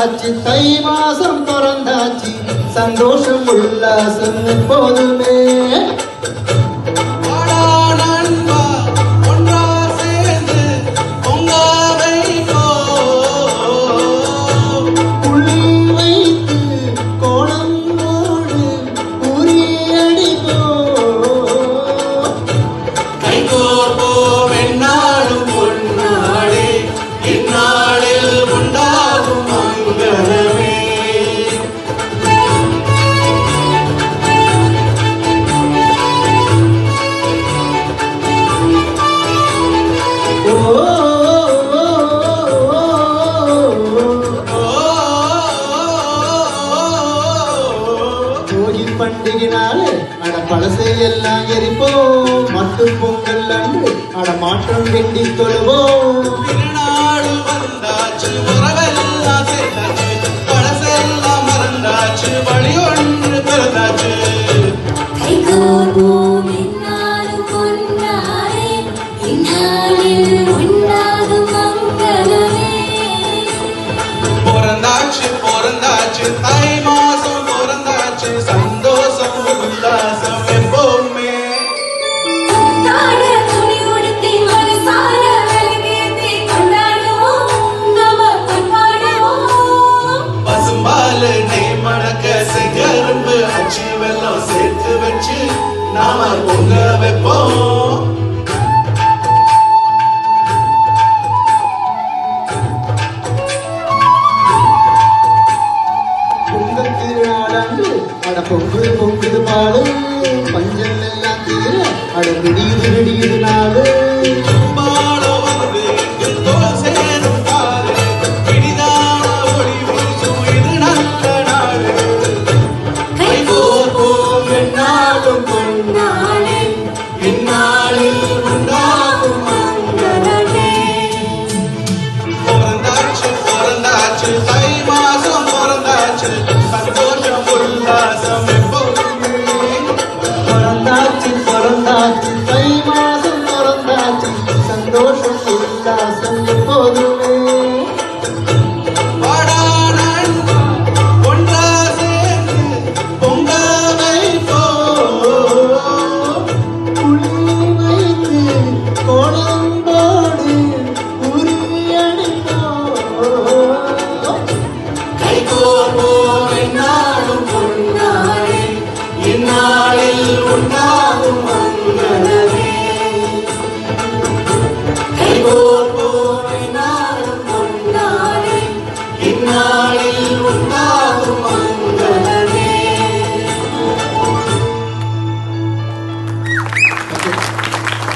பிறந்தாச்சு, தை மாசம் பிறந்தாச்சு, சந்தோஷம் உல்லாசம் எப்போதுமே. பண்டிகைனாலே அட பழசை எல்லாம் எரிப்போம், மட்டு பொங்கல் அன்று அட மாற்றம் வேண்டி தொழுவோம். திருநாடு வந்தாச்சு, உறவெல்லாம் சேர்ந்தாச்சு, பழசெல்லாம் மறந்தாச்சு, வழி ஒன்று பிறந்தாச்சு. பிறந்தாச்சு பிறந்தாச்சு, தை மாசம் பிறந்தாச்சு, சந்தோஷம் உல்லாசம் எப்பவுமே. பசும்பாலு நெய் மணக்க செங்கரும்பு அச்சு வெல்லம் சேர்த்து வச்சு நாம பொங்க வைப்போம். பொங்குது பொங்குது பாடு, பஞ்சம் எல்லாம் தீர அட விடியுது விடியுது நாடு. இந்நாளில் உண்டாகும்